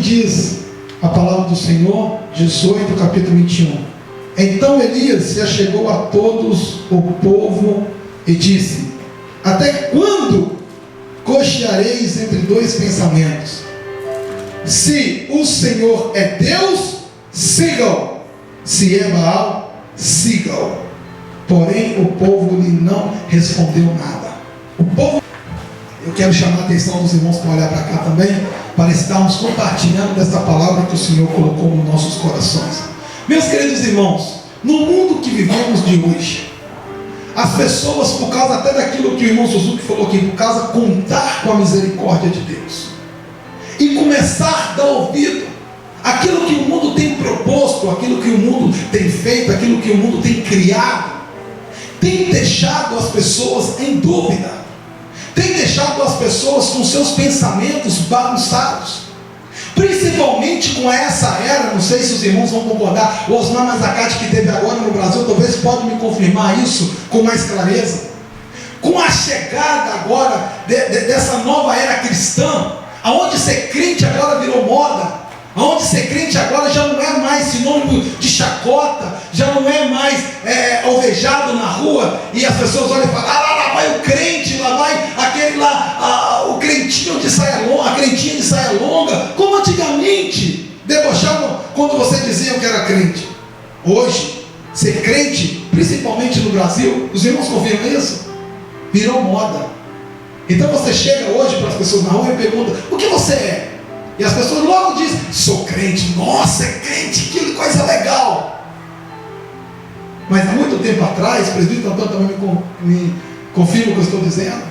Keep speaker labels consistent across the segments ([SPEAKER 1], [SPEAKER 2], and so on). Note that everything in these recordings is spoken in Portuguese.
[SPEAKER 1] diz a palavra do Senhor, 18, capítulo 21. Então Elias se achegou a todos o povo e disse: até quando cocheareis entre dois pensamentos? Se o Senhor é Deus, sigam; se é Baal, sigam. Porém o povo lhe não respondeu nada. O povo... Eu quero chamar a atenção dos irmãos para olhar para cá também, para estarmos compartilhando desta palavra que o Senhor colocou nos nossos corações. Meus queridos irmãos, no mundo que vivemos de hoje, as pessoas, por causa até daquilo que o irmão Suzuki falou aqui, por causa de contar com a misericórdia de Deus e começar a dar ouvido àquilo que o mundo tem proposto, aquilo que o mundo tem feito, aquilo que o mundo tem criado, tem deixado as pessoas em dúvida, tem deixado as pessoas com seus pensamentos bagunçados, principalmente com essa era. Não sei se os irmãos vão concordar. O Osmar Mazacate, que teve agora no Brasil, talvez pode me confirmar isso com mais clareza. Com a chegada agora dessa nova era cristã, aonde ser crente agora virou moda, aonde ser crente agora já não é mais sinônimo de chacota, já não é mais alvejado na rua, e as pessoas olham e falam: lá vai o crente, lá vai aquele lá, o crentinho de saia longa, a crentinha de saia longa, como antigamente debochavam quando você dizia que era crente. Hoje, ser crente, principalmente no Brasil, os irmãos confirmam isso? Virou moda. Então você chega hoje para as pessoas na rua e pergunta: o que você é? E as pessoas logo dizem: sou crente. Nossa, é crente, que coisa legal. Mas há muito tempo atrás, o presbítero Antônio também me confirma o que eu estou dizendo,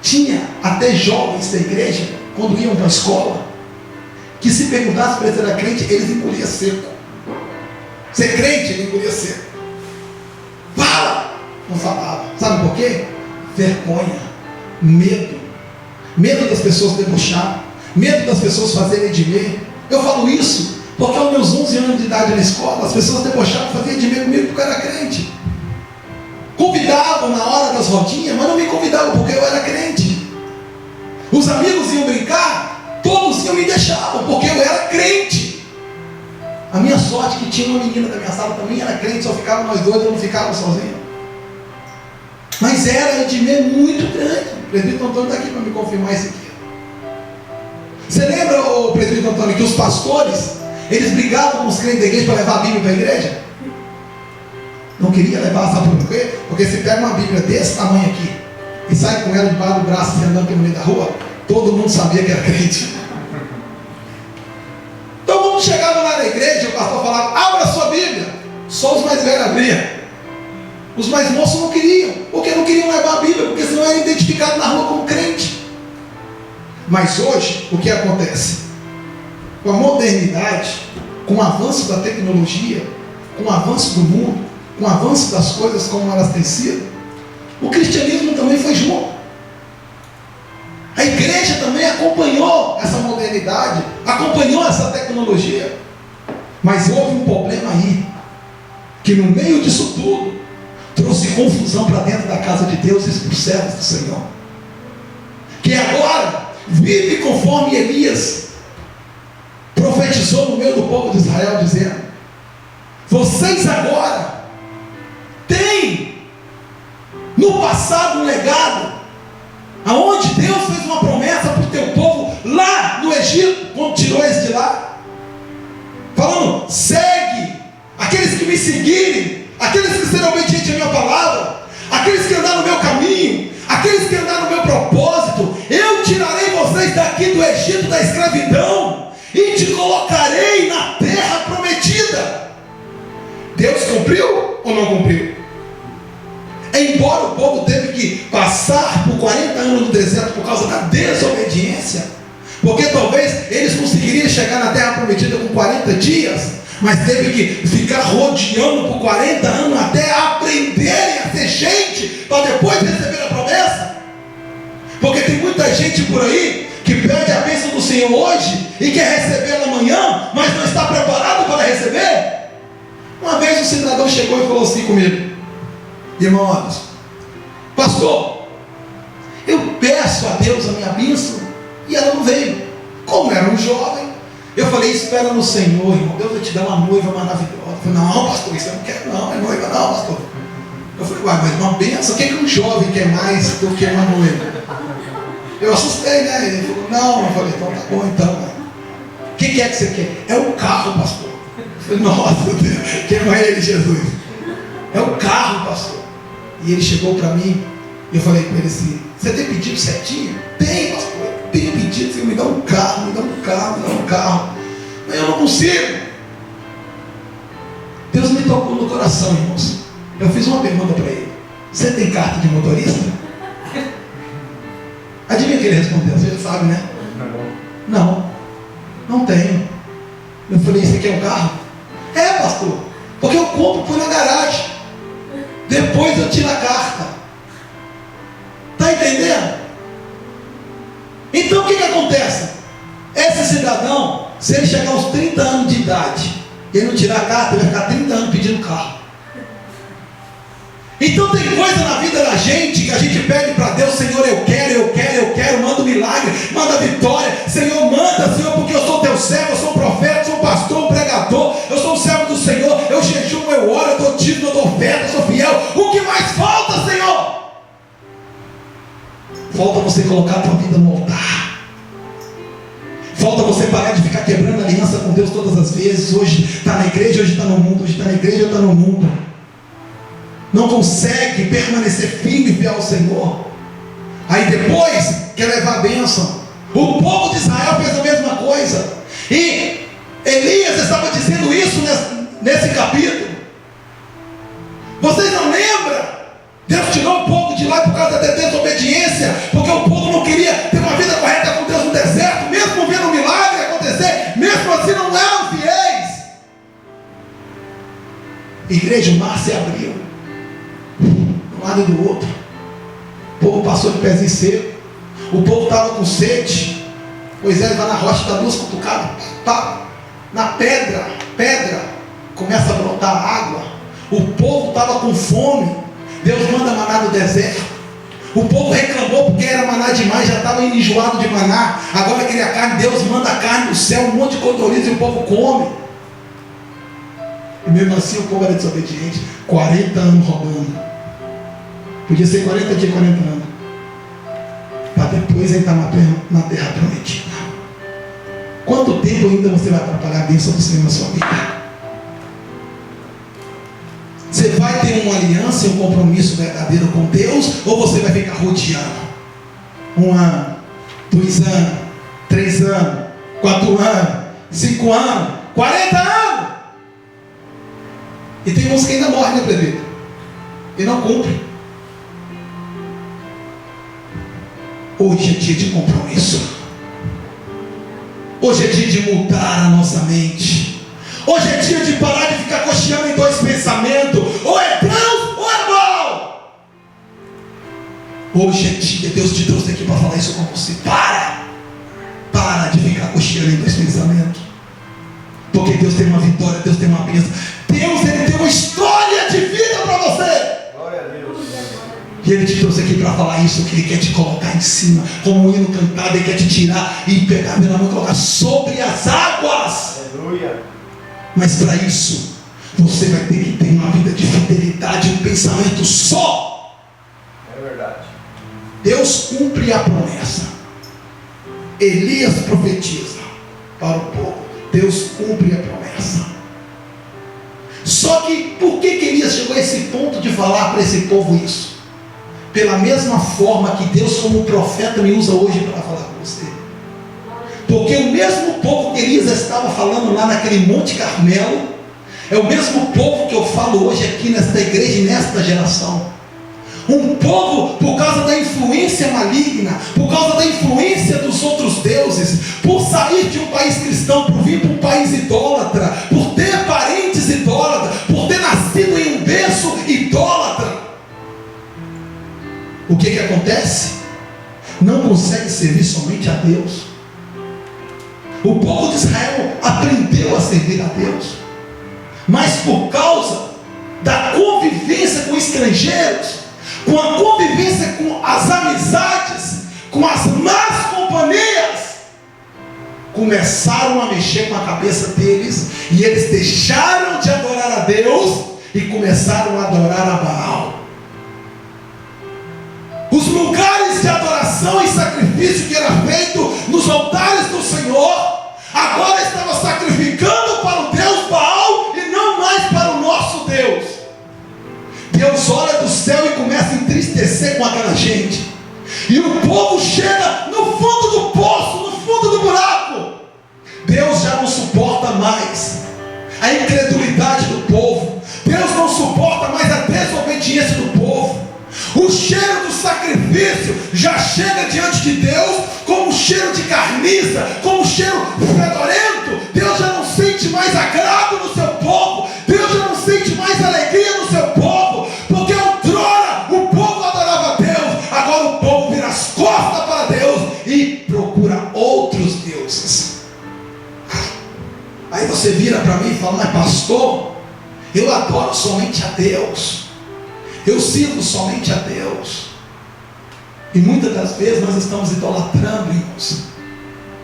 [SPEAKER 1] tinha até jovens da igreja, quando iam para a escola, que se perguntasse para eles se era crente, eles engoliam seco. Ser crente, ele engolia seco. Fala! Não falava. Sabe por quê? Vergonha, medo das pessoas debocharem, medo das pessoas fazerem de mim. Eu falo isso porque aos meus 11 anos de idade na escola, as pessoas debochavam, faziam de mim comigo porque eu era crente. Convidavam na hora das rodinhas, mas não me convidavam porque eu era crente. Os amigos iam brincar, todos iam me deixavam porque eu era crente. A minha sorte é que tinha uma menina da minha sala também, era crente, só ficava nós dois, eu não ficava sozinho. Mas era de mim muito grande. O presbítero Antônio está aqui para me confirmar isso aqui. Você lembra, o presbítero Antônio, que os pastores, eles brigavam com os crentes da igreja para levar a Bíblia para a igreja? Não queria levar, sabe por quê? Porque se pega uma Bíblia desse tamanho aqui e sai com ela debaixo do braço e andando pelo meio da rua, todo mundo sabia que era crente. Todo mundo chegava lá na igreja, o pastor falava: abra a sua Bíblia. Só os mais velhos abriam. Os mais moços não queriam, porque não queriam levar a Bíblia, porque senão era identificado na rua como crente. Mas hoje, o que acontece? Com a modernidade, com o avanço da tecnologia, com o avanço do mundo, com o avanço das coisas como elas têm sido, o cristianismo também foi junto. A igreja também acompanhou essa modernidade, acompanhou essa tecnologia. Mas houve um problema aí, que no meio disso tudo, trouxe confusão para dentro da casa de Deus e para os servos do Senhor, que agora vive conforme Elias profetizou no meio do povo de Israel, dizendo: vocês agora têm no passado um legado, aonde Deus fez uma promessa para o teu povo lá no Egito, quando tirou eles de lá, falando: segue aqueles que me seguirem, aqueles que serão obedientes à minha palavra, aqueles que andaram no meu caminho, aqueles que andaram no meu propósito, eu tirarei vocês daqui do Egito, da escravidão, e te colocarei na terra prometida. Deus cumpriu ou não cumpriu? Embora o povo teve que passar por 40 anos no deserto por causa da desobediência, porque talvez eles conseguiriam chegar na terra prometida com 40 dias, mas teve que ficar rodeando por 40 anos até aprenderem a ser gente, para depois receber a promessa. Porque tem muita gente por aí que pede a bênção do Senhor hoje e quer recebê-la amanhã, mas não está preparado para receber. Uma vez um cidadão chegou e falou assim comigo: irmãos, pastor, eu peço a Deus a minha bênção e ela não veio. Como era um jovem, Eu falei, espera no Senhor, irmão. Deus vai te dar uma noiva maravilhosa. Eu falei, não, pastor, isso eu não quero não, é noiva não, pastor. Eu falei, uai, mas uma benção, o que um jovem quer mais do que uma noiva? Eu assustei, né? Ele falou, não. Eu falei, então tá bom então. O que é que você quer? É o carro, pastor. Eu falei, nossa Deus, quem não é ele, Jesus? É o carro, pastor. E ele chegou para mim, e eu falei com ele assim, você tem pedido certinho? Tem, pastor. Tenho pedido, Senhor, me dá um carro, me dá um carro, me dá um carro. Mas eu não consigo. Deus me tocou no coração, irmãos. Eu fiz uma pergunta para ele. Você tem carta de motorista? Adivinha o que ele respondeu? Você já sabe, né? Não tenho. Eu falei, você quer um carro? É, pastor. Porque eu compro, põe na garagem. Depois eu tiro a carta. Está entendendo? Então o que acontece? Esse cidadão, se ele chegar aos 30 anos de idade e ele não tirar a carta, ele vai ficar 30 anos pedindo carro. Então tem coisa na vida da gente que a gente pede para Deus, Senhor, eu quero, manda um milagre, manda vitória, Senhor, manda, Senhor, porque eu sou teu servo, eu sou um profeta, sou um pastor, um pregador, eu sou um servo do Senhor, eu jejuo, eu oro, eu dou dízimo, eu dou oferta, eu sou fiel. O que mais falta, Senhor? Falta você colocar a tua vida no altar. Falta você parar de ficar quebrando aliança com Deus todas as vezes. Hoje está na igreja, hoje está no mundo, hoje está na igreja, hoje está no mundo. Não consegue permanecer firme e fiel ao Senhor. Aí depois quer levar a bênção. O povo de Israel fez a mesma coisa. E Elias estava dizendo isso nesse capítulo. Vocês não lembram? Deus tirou o povo de lá por causa da desobediência, porque o povo não queria ter uma vida correta com Deus no deserto, mesmo vendo um milagre acontecer, mesmo assim não eram fiéis. Igreja, o mar se abriu, um lado e do outro. O povo passou de pezinho seco, o povo estava com sede. Moisés vai na rocha da luz cutucada, na pedra começa a brotar água. O povo estava com fome. Deus manda maná do deserto. O povo reclamou porque era maná demais, já estava enjoado de maná. Agora queria carne. Deus manda carne do céu, um monte de codorniz e o povo come. E mesmo assim o povo era desobediente. 40 anos roubando. Podia ser 40 dias, 40 anos. Para depois entrar na terra prometida. Quanto tempo ainda você vai atrapalhar a bênção do Senhor na sua vida? Você vai ter uma aliança e um compromisso verdadeiro com Deus, ou você vai ficar rodeando? 1 ano, 2 anos, 3 anos, 4 anos, 5 anos, 40 anos. E tem uns que ainda morrem, né, prefeito? E não cumprem. Hoje é dia de compromisso. Hoje é dia de mudar a nossa mente. Hoje é dia de parar de ficar cocheando em dois pensamentos. Ou é Deus ou é mal. Hoje é dia, Deus te trouxe aqui para falar isso com você. Para de ficar cocheando em dois pensamentos. Porque Deus tem uma vitória, Deus tem uma bênção. Deus, Ele tem uma história de vida para você. Glória a Deus. E Ele te trouxe aqui para falar isso, que Ele quer te colocar em cima, como um hino cantado. Ele quer te tirar e pegar pela mão e colocar sobre as águas. Aleluia. Mas para isso, você vai ter que ter uma vida de fidelidade, um pensamento só. É verdade. Deus cumpre a promessa. Elias profetiza para o povo. Deus cumpre a promessa. Só que, por que Elias chegou a esse ponto de falar para esse povo isso? Pela mesma forma que Deus, como profeta, me usa hoje para falar com você. Porque o mesmo povo que Elias estava falando lá naquele Monte Carmelo, é o mesmo povo que eu falo hoje aqui nesta igreja e nesta geração. Um povo, por causa da influência maligna, por causa da influência dos outros deuses, por sair de um país cristão, por vir para um país idólatra, por ter parentes idólatras, por ter nascido em um berço idólatra. O que acontece? Não consegue servir somente a Deus. O povo de Israel aprendeu a servir a Deus, mas por causa da convivência com estrangeiros, com a convivência com as amizades, com as más companhias, começaram a mexer com a cabeça deles, e eles deixaram de adorar a Deus e começaram a adorar a Baal. Os lugares de adoração e sacrifício que era feito nos altares do Senhor, agora estava sacrificando para o Deus Baal e não mais para o nosso Deus. Deus olha do céu e começa a entristecer com aquela gente, e o povo chega no fundo do poço, no fundo do buraco. Deus já não suporta mais a incredulidade do povo. Deus não suporta mais a desobediência do povo. O cheiro do sacrifício já chega diante de Deus como um cheiro de carniça, como um cheiro fedorento. Deus já não sente mais agrado no seu povo. Deus já não sente mais alegria no seu povo, porque outrora o povo adorava a Deus, agora o povo vira as costas para Deus e procura outros deuses. Aí você vira para mim e fala: mas pastor, eu adoro somente a Deus, eu sirvo somente a Deus. E muitas das vezes nós estamos idolatrando, irmãos,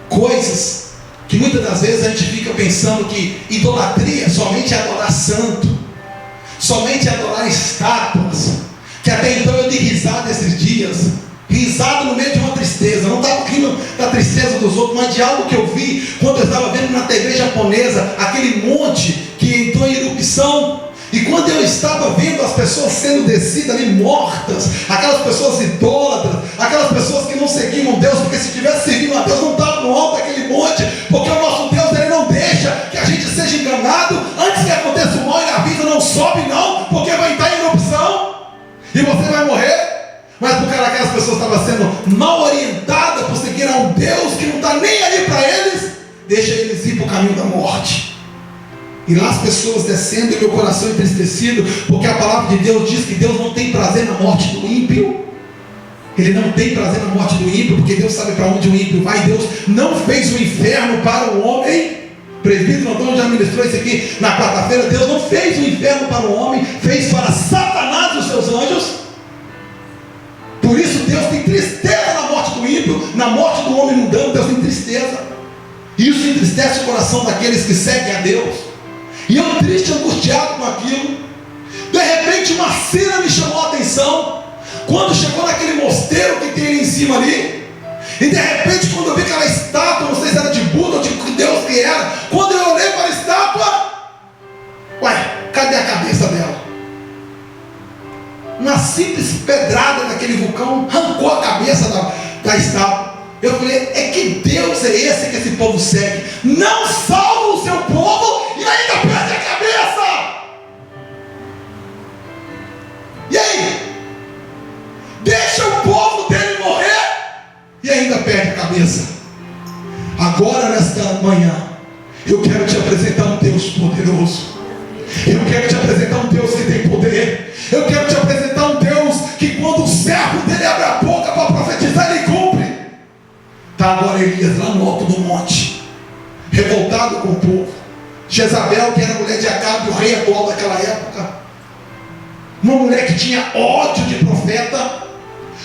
[SPEAKER 1] coisas que muitas das vezes a gente fica pensando que idolatria somente é adorar santo, somente é adorar estátuas. Que até então eu dei risada esses dias, risado no meio de uma tristeza. Não estava rindo da tristeza dos outros, mas de algo que eu vi quando eu estava vendo na TV japonesa aquele monte que entrou em erupção. E quando eu estava vendo as pessoas sendo descidas ali mortas, aquelas pessoas idólatras, aquelas pessoas que não seguiam Deus, porque se tivesse seguido a Deus não estava no alto daquele monte, porque o nosso Deus, ele não deixa que a gente seja enganado. Antes que aconteça o mal, ele avisa: não sobe não, porque vai entrar em erupção e você vai morrer. Mas porque aquelas pessoas estavam sendo mal orientadas por seguir a um Deus que não está nem aí para eles, deixa eles ir para o caminho da morte. E lá as pessoas descendo, e meu coração entristecido, porque a palavra de Deus diz que Deus não tem prazer na morte do ímpio. Ele não tem prazer na morte do ímpio, porque Deus sabe para onde o ímpio vai. Deus não fez o inferno para o homem. O presbítero Antônio já ministrou isso aqui na quarta-feira. Deus não fez o inferno para o homem, fez para Satanás e os seus anjos. Por isso Deus tem tristeza na morte do ímpio, na morte do homem mundano. Deus tem tristeza, e isso entristece o coração daqueles que seguem a Deus. E eu triste, angustiado com aquilo. De repente uma cena me chamou a atenção, quando chegou naquele mosteiro que tem ali em cima ali. E de repente, quando eu vi aquela estátua, não sei se era de Buda ou de Deus que era, quando eu olhei para a estátua, ué, cadê a cabeça dela? Uma simples pedrada daquele vulcão arrancou a cabeça da estátua. Eu falei: é que Deus é esse que esse povo segue? Não salva o seu povo e ainda perde a cabeça. E aí? Deixa o povo dele morrer e ainda perde a cabeça. Agora, nesta manhã, eu quero te apresentar um Deus poderoso. Eu quero te apresentar um Deus que tem poder. Eu quero te apresentar um Deus que, quando o servo dele abre a boca para profetizar, ele cumpre. Está agora Elias lá no alto do monte, revoltado com o povo. Jezabel, que era a mulher de Acabe, o rei atual daquela época, uma mulher que tinha ódio de profeta,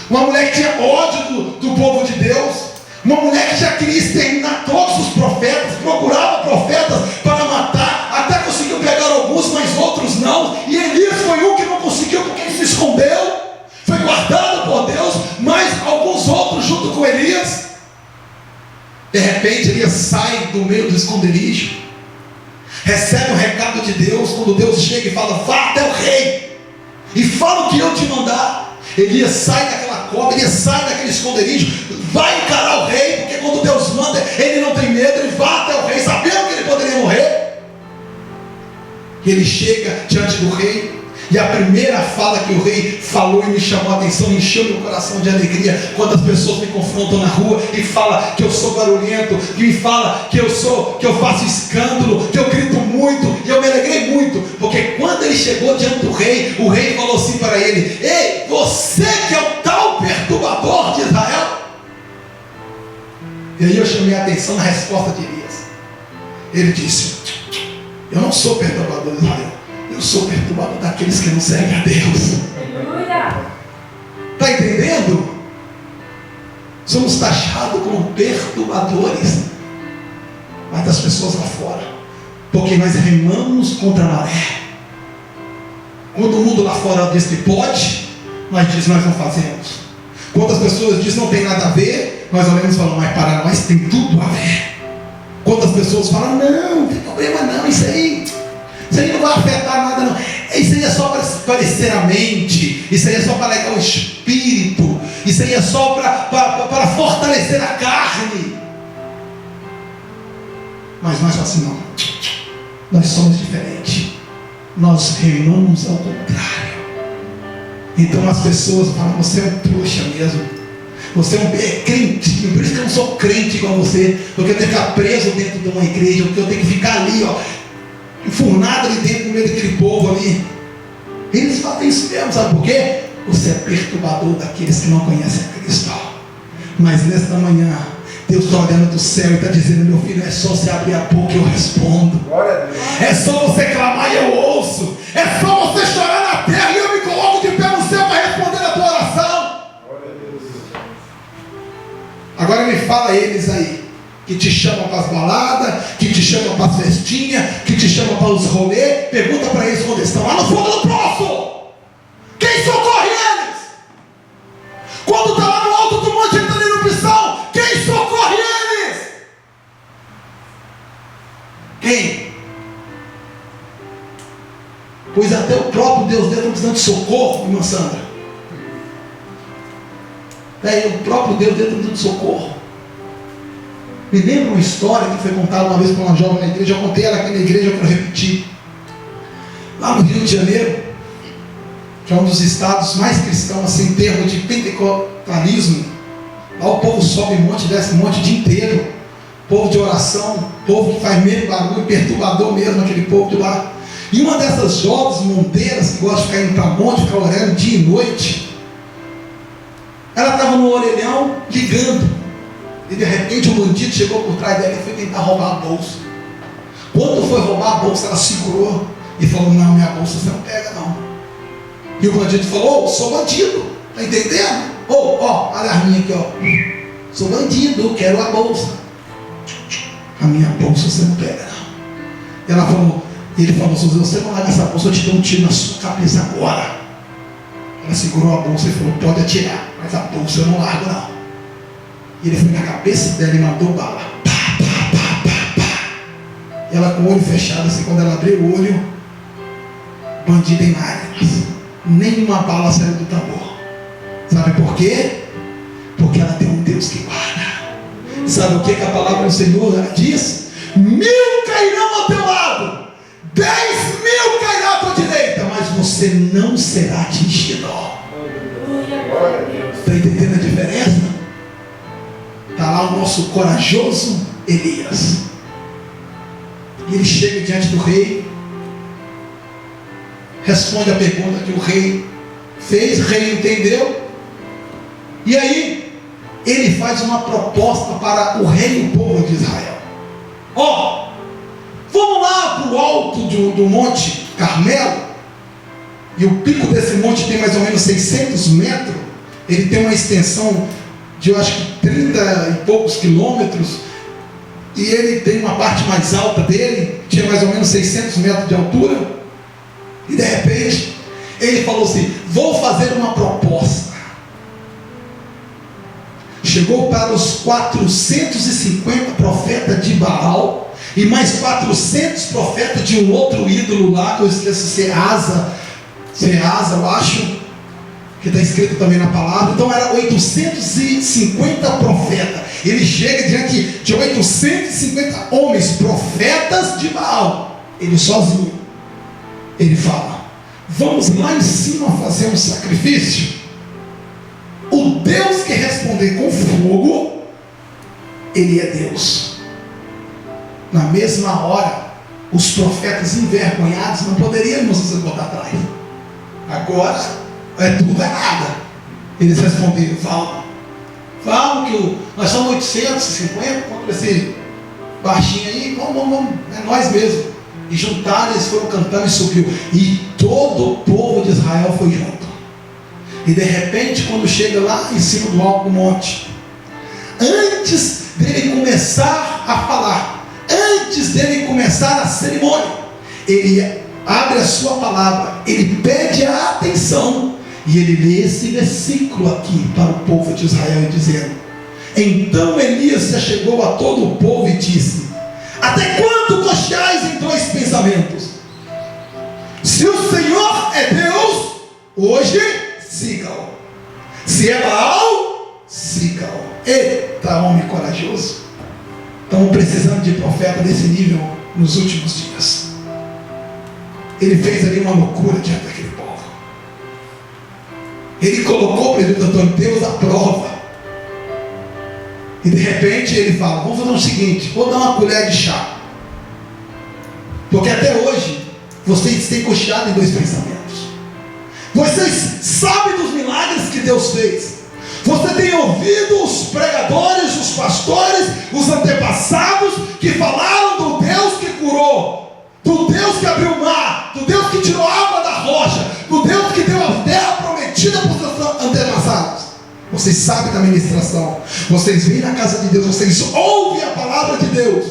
[SPEAKER 1] uma mulher que tinha ódio do povo de Deus, uma mulher que já queria exterminar todos os profetas, procurava profetas para matar, até conseguiu pegar alguns, mas outros não. E Elias foi um que não conseguiu, porque ele se escondeu, foi guardado por Deus, mas alguns outros junto com Elias. De repente Elias sai do meio do esconderijo, recebe o recado de Deus. Quando Deus chega e fala: vá até o rei e fala o que eu te mandar. Elias sai daquela cova, Elias sai daquele esconderijo, vai encarar o rei, porque quando Deus manda, ele não tem medo, ele vai até o rei, sabendo que ele poderia morrer. E ele chega diante do rei, e a primeira fala que o rei falou e me chamou a atenção, me encheu meu coração de alegria, quando as pessoas me confrontam na rua e falam que eu sou barulhento, que me fala que eu faço escândalo, que eu grito muito. E eu me alegrei muito, porque quando ele chegou diante do rei, o rei falou assim para ele: ei, você que é o tal perturbador de Israel. E aí eu chamei a atenção na resposta de Elias. Ele disse: eu não sou perturbador de Israel, eu sou perturbador daqueles que não seguem a Deus. Está entendendo? Somos taxados como perturbadores. das pessoas lá fora, porque nós remamos contra a maré. Quando o mundo lá fora diz que pode, nós diz nós não fazemos. Quando as pessoas dizem não tem nada a ver, nós olhamos e falamos, mas para nós tem tudo a ver. Quando as pessoas falam, não tem problema não, isso aí não vai afetar nada não, isso aí é só para parecer a mente, isso aí é só para alegar o espírito, isso aí é só para fortalecer a carne. Mas nós assim não, nós somos diferentes, nós remamos ao contrário. Então as pessoas falam, você é um trouxa mesmo, você é um crentinho, por isso que eu não sou crente igual você, porque eu tenho que ficar preso dentro de uma igreja, porque eu tenho que ficar ali, enfurnado ali dentro, no meio daquele povo ali. Eles fazem isso mesmo, sabe por quê? Você é perturbador daqueles que não conhecem a Cristo. Mas nesta manhã, Deus está olhando do céu e está dizendo, meu filho, é só você abrir a boca e eu respondo. É só você clamar e eu ouço. É só você chorar na terra e eu me coloco de pé no céu para responder a tua oração. Agora me fala eles aí, que te chamam para as baladas, que te chamam para as festinhas, que te chamam para os rolês. Pergunta para eles quando estão lá no fundo do poço. Quem socorre eles? Quando está lá no alto do monte, ele está dando opção. Quem socorre eles? Quem? Pois até o próprio Deus dele está precisando de socorro, irmã Sandra. O próprio Deus dele está precisando de socorro. Me lembro uma história que foi contada uma vez por uma jovem na igreja. Eu contei ela aqui na igreja, eu quero repetir. Lá no Rio de Janeiro, que é um dos estados mais cristãos assim, em termos de pentecostalismo. Lá o povo sobe monte, desce monte o dia inteiro. Povo de oração, povo que faz meio barulho, perturbador mesmo, aquele povo de lá. E uma dessas jovens monteiras que gosta de ficar indo para monte, ficar orando dia e noite, ela estava no orelhão ligando. E de repente um bandido chegou por trás dela e foi tentar roubar a bolsa. Quando foi roubar a bolsa, ela segurou e falou, não, minha bolsa você não pega não. E o bandido falou, sou bandido, está entendendo? Olha a arminha aqui, sou bandido, quero a bolsa. A minha bolsa você não pega não. Ela falou, ele falou, se você não larga essa bolsa, eu te dou um tiro na sua cabeça agora. Ela segurou a bolsa e falou, pode atirar, mas a bolsa eu não largo não. E ele foi na cabeça dela e mandou bala. Pá, pá, pá, pá, pá. Ela com o olho fechado, assim, quando ela abriu o olho, bandido em lágrimas. Nenhuma bala saiu do tambor. Sabe por quê? Porque ela tem um Deus que guarda. Sabe o que a palavra do Senhor diz? 1000 cairão ao teu lado, 10.000 cairão à tua direita, mas você não será atingido. Está entendendo a diferença? Está lá o nosso corajoso Elias. E ele chega diante do rei, responde a pergunta que o rei fez, o rei entendeu. E aí, ele faz uma proposta para o rei e o povo de Israel. Vamos lá para o alto do Monte Carmelo. E o pico desse monte tem mais ou menos 600 metros. Ele tem uma extensão de, eu acho que 30 e poucos quilômetros, e ele tem uma parte mais alta dele, tinha mais ou menos 600 metros de altura, e de repente, ele falou assim, vou fazer uma proposta. Chegou para os 450 profetas de Baal, e mais 400 profetas de um outro ídolo lá, que eu esqueço, Ceasa, eu acho, que está escrito também na palavra. Então era 850 profetas. Ele chega diante de 850 homens, profetas de Baal. Ele sozinho. Ele fala, vamos lá em cima fazer um sacrifício. O Deus que responder com fogo, Ele é Deus. Na mesma hora, os profetas envergonhados não poderiam nos botar atrás. Agora é tudo errado. Eles responderam, vamos que nós somos 850 contra esse baixinho aí, vamos, é nós mesmo. E juntaram, eles foram cantando e subiu. E todo o povo de Israel foi junto. E de repente, quando chega lá em cima do alto do monte, antes dele começar a falar, antes antes dele começar a cerimônia, ele abre a sua palavra, ele pede a atenção, e ele lê esse versículo aqui para o povo de Israel, dizendo: então Elias se achegou a todo o povo e disse: até quando cocheais em dois pensamentos? Se o Senhor é Deus, hoje sigam. Se é Baal, sigam. Eita, homem corajoso. Estamos precisando de profeta desse nível nos últimos dias. Ele fez ali uma loucura diante daquele povo. Ele colocou o presidente de Deus à prova. E de repente ele fala: vamos fazer o seguinte, vou dar uma colher de chá. Porque até hoje vocês têm cocheado em dois pensamentos. Vocês sabem dos milagres que Deus fez. Você tem ouvido os pregadores, os pastores, os antepassados que falaram do Deus que curou, do Deus que abriu o mar, do Deus que tirou água da rocha, do Deus que deu a terra prometida para os seus antepassados. Vocês sabem da ministração, vocês vêm na casa de Deus, vocês ouvem a palavra de Deus,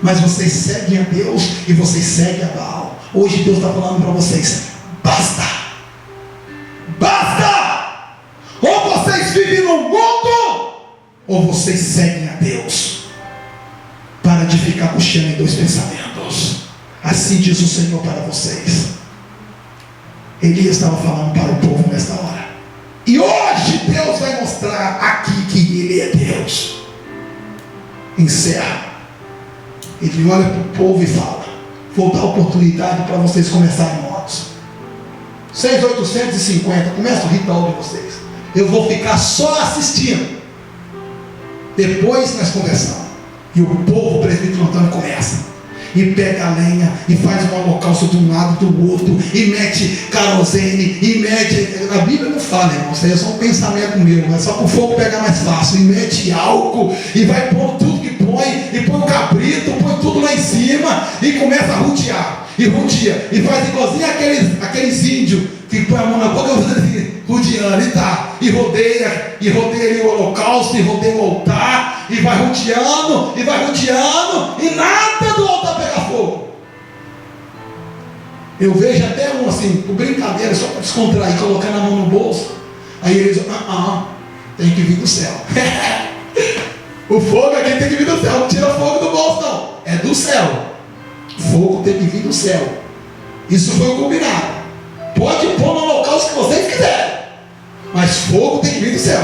[SPEAKER 1] mas vocês seguem a Deus e vocês seguem a Baal. Hoje Deus está falando para vocês: basta, basta! Ou vocês vivem no mundo, ou vocês seguem a Deus. Para de ficar cocheando em dois pensamentos. Assim diz o Senhor para vocês. Elias estava falando para o povo nesta hora. E hoje Deus vai mostrar aqui que Ele é Deus. Encerra. Ele olha para o povo e fala: vou dar oportunidade para vocês começarem motos. 6.850, começa o ritual de vocês. Eu vou ficar só assistindo. Depois nós conversamos. E o povo, o presbítero Antônio, começa. E pega a lenha, e faz um holocausto de um lado do outro, e mete querosene, e mete. A Bíblia não fala, irmão, isso aí é só um pensamento meu, mas só para o fogo pegar mais fácil. E mete álcool, e vai pôr tudo que põe, e põe o cabrito, põe tudo lá em cima, e começa a rodear. E rodia, e faz igualzinho aqueles índios que põe a mão na boca e faz assim, rodeando, e tá, e rodeia ali o holocausto, e rodeia o altar, e vai rodeando, e nada do altar pega fogo. Eu vejo até um assim, por brincadeira, só para descontrair, colocando a mão no bolso. Aí eles tem que vir do céu. O fogo aqui tem que vir do céu, não tira fogo do bolso não, é do céu. Fogo tem que vir do céu. Isso foi o combinado. Pode pôr no holocausto que vocês quiserem, mas fogo tem que vir do céu.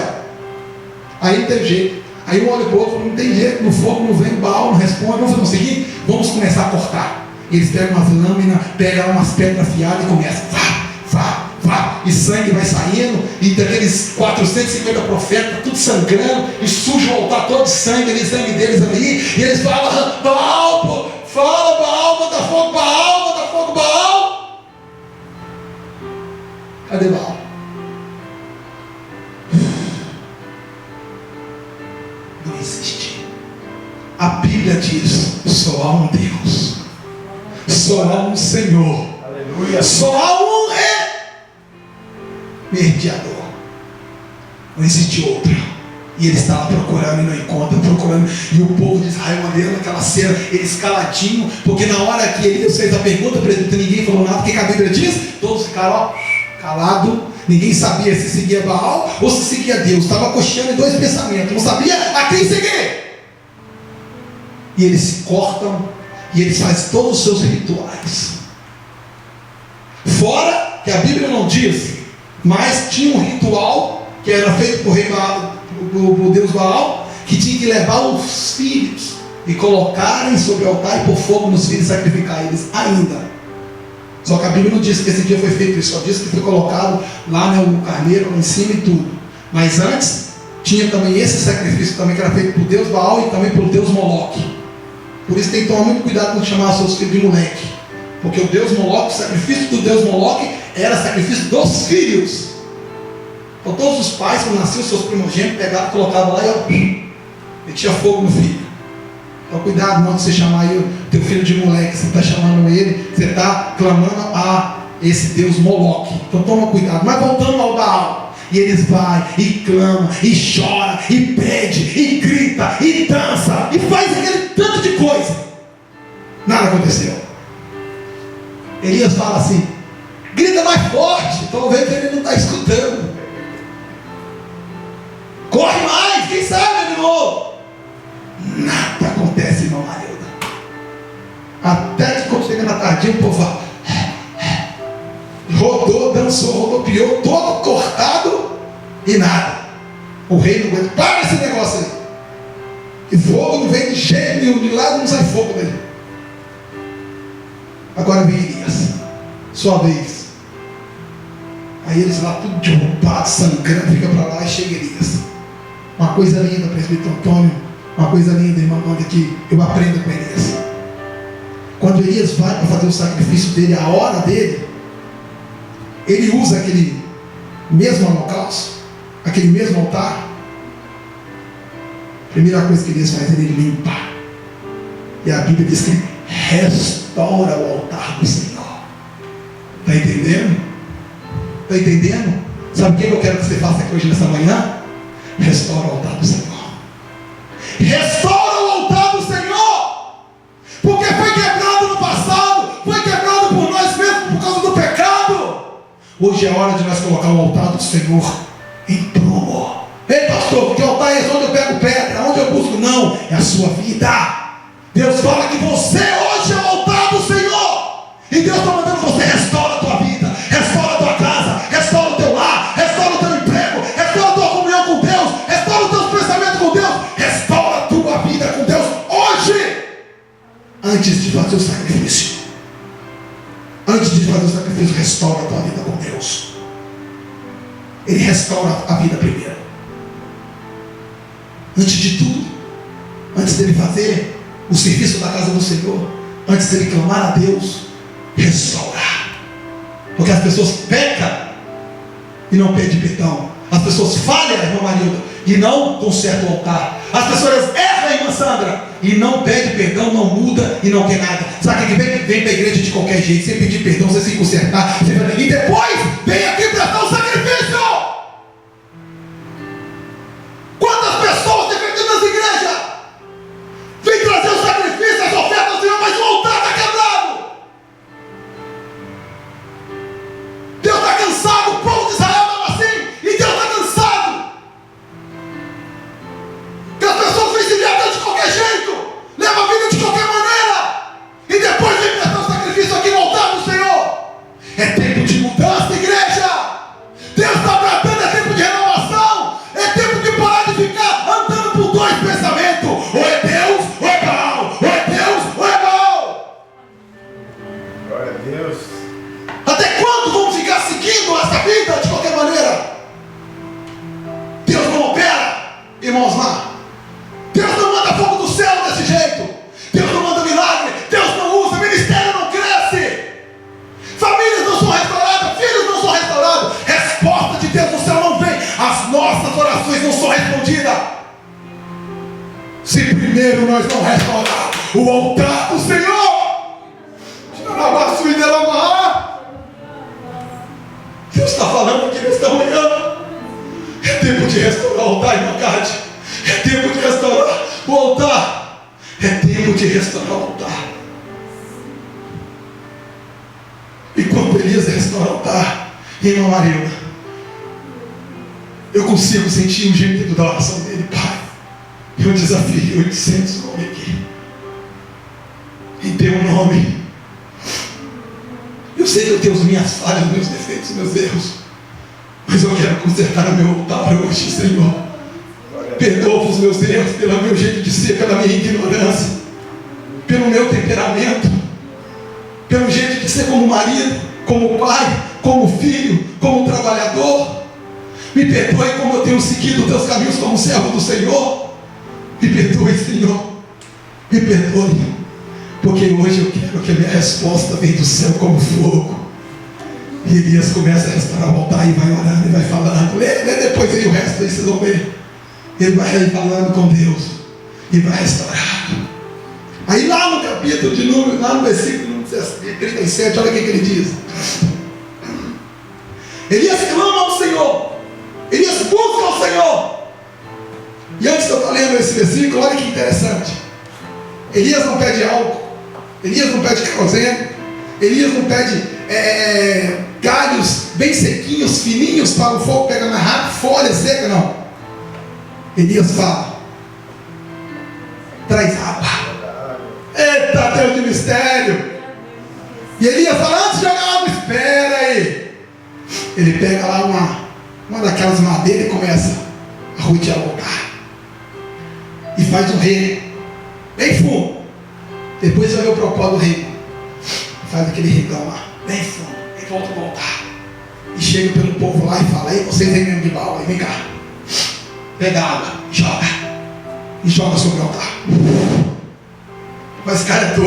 [SPEAKER 1] Aí não tem jeito. Aí um olha para o outro, não tem jeito, no fogo não vem, o Baal não responde. Vamos fazer o seguinte, vamos começar a cortar. Eles pegam umas lâminas, pegam umas pedras afiadas e começam, e sangue vai saindo, e daqueles 450 profetas, tudo sangrando, e suja o altar todo de sangue, aquele sangue deles ali, e eles falam: Baal, fala Baal, manda fogo, Baal. Cadê Baal? Não existe. A Bíblia diz: só há um Deus, só há um Senhor, aleluia. Só há um mediador. Não existe outro. E ele estava procurando e não encontra, procurando. E o povo de Israel olhando aquela cena, eles caladinhos, porque na hora que Elias fez a pergunta, ninguém falou nada. O que a Bíblia diz? Todos ficaram calados. Ninguém sabia se seguia Baal ou se seguia Deus. Estava cocheando em dois pensamentos, não sabia a quem seguir. E eles se cortam, e eles fazem todos os seus rituais. Fora que a Bíblia não diz, mas tinha um ritual que era feito por rei Baal, por Deus Baal, que tinha que levar os filhos e colocarem sobre o altar e pôr fogo nos filhos e sacrificar eles ainda. Só que a Bíblia não diz que esse dia foi feito isso, só diz que foi colocado lá, né, o carneiro lá em cima e tudo. Mas antes tinha também esse sacrifício também que era feito por Deus Baal e também por Deus Moloque. Por isso tem que tomar muito cuidado quando chamar seus filhos de moleque, porque o Deus Moloque, o sacrifício do Deus Moloque era sacrifício dos filhos. Então todos os pais, quando nasciam seus primogênitos, pegavam, colocavam lá e metia fogo no filho. Então cuidado não de você chamar aí o teu filho de moleque. Você está chamando ele, você está clamando a esse Deus Moloque. Então toma cuidado. Mas voltando ao Baal, e eles vão e clamam, e choram, e pede, e grita, e dança, e faz aquele tanto de coisa. Nada aconteceu. Elias fala assim: grita mais forte. Estou vendo que ele não está escutando. Corre mais, quem sabe de novo. Nada acontece, irmão Marilda. Até que quando chega na tardinha, o povo rodou, dançou, rodopiou, todo cortado e nada. O rei não aguenta. Para esse negócio aí. E fogo não vem de jeito nenhum, de lado não sai fogo dele. Agora vem Elias, sua vez. Aí eles lá tudo derrubado, sangrando, fica para lá e chega Elias. Uma coisa linda, presbítero Antônio, uma coisa linda, irmão, que eu aprendo com Elias. Quando Elias vai para fazer o sacrifício dele, a hora dele, ele usa aquele mesmo holocausto, aquele mesmo altar. A primeira coisa que Elias faz, ele limpa. E a Bíblia diz que restaura o altar do Senhor. Está entendendo? Está entendendo? Sabe o que eu quero que você faça aqui hoje nessa manhã? Restaura o altar do Senhor. Restaura o altar do Senhor. Porque foi quebrado no passado, foi quebrado por nós mesmos por causa do pecado. Hoje é hora de nós colocar o altar do Senhor em prumo. Ei, pastor, que altar é esse? Onde eu pego pedra? Onde eu busco? Não, é a sua vida. Deus fala que você hoje é o altar do Senhor. E Deus está mandando você: restaura a tua vida, restaura a tua casa, restaura o teu lar, restaura o teu emprego, restaura a tua comunhão com Deus, restaura os teus pensamentos com Deus, restaura a tua vida com Deus hoje. Antes de fazer o sacrifício, restaura a tua vida com Deus. Ele restaura a vida primeiro. Antes de tudo, antes dele fazer o serviço da casa do Senhor, antes dele clamar a Deus, restaurar. Porque as pessoas pecam e não pedem perdão. As pessoas falham, irmã Marilda, e não consertam o altar. As pessoas erram, irmã Sandra, e não pedem perdão, não muda e não quer nada. Sabe que vem para a igreja de qualquer jeito, sem pedir perdão, sem se consertar, e depois vem aqui prestar o sacrifício. Quantas pessoas defendendo as igrejas vem trazer o sacrifício, as ofertas ao Senhor, mas o altar está quebrado. Deus está cansado, o povo de Israel estava assim, e Deus está cansado. Que as pessoas vêm se viajar de qualquer jeito, levam a vida de qualquer maneira, e depois vem prestar o sacrifício aqui no altar do Senhor. É tempo de mudança, igreja. Deus está tratando, é tempo de renovação, é tempo de parar de ficar andando por dois pensamentos: ou é Deus ou é Baal, ou é Deus ou é Baal.
[SPEAKER 2] Glória a Deus.
[SPEAKER 1] Até quando vamos ficar seguindo essa vida de qualquer maneira? Deus não opera, irmãos lá. Deus não manda fogo do céu desse jeito. Deus não manda milagre. Deus não usa, ministério não cresce, famílias não são restauradas, filhos não são restaurados, resposta de Deus no céu não vem, as nossas orações não são respondidas se primeiro nós não restaurar o altar do Senhor. Deus está falando aqui nesta manhã. É tempo de restaurar o altar, irmã Cátia. É tempo de restaurar o altar. É tempo de restaurar o altar. E quando Elias restaura o altar, irmã Marilda, eu consigo sentir o gemido da oração dele: Pai, eu desafio 800 homens aqui, em teu nome. Eu sei que eu tenho as minhas falhas, meus defeitos, meus erros, mas eu quero consertar o meu altar hoje, Senhor. Perdoa os meus erros pelo meu jeito de ser, pela minha ignorância, pelo meu temperamento, pelo jeito de ser como marido, como pai, como filho, como trabalhador. Me perdoe como eu tenho seguido os teus caminhos como servo do Senhor. Me perdoe, Senhor. Me perdoe. Porque hoje eu quero que a minha resposta venha do céu como fogo. E Elias começa a restaurar o altar e vai orando e vai falando. Lê depois aí o resto aí, vocês vão ver. Ele vai falando com Deus e vai restaurar. Aí lá no capítulo de número, lá no versículo 37, olha o que ele diz. Elias clama ao Senhor. Elias busca ao Senhor. E antes de eu estar lendo esse versículo, olha que interessante. Elias não pede algo. Elias não pede querosene. Elias não pede galhos bem sequinhos, fininhos, para o fogo pegar mais rápido, folha seca, não. Elias fala: traz água. Eita, Deus de mistério. E Elias fala: antes de jogar água, espera aí. Ele pega lá uma daquelas madeiras e começa a rodear o lugar. E faz um rego bem fundo. Depois vai ver o propósito do rego. Faz aquele regão lá, bem fundo. E volta a voltar. E chega pelo povo lá e fala: ei, vocês aí mesmo de baú, aí, vem cá. Pega a água, joga. E joga sobre o altar. Mas cara é todo.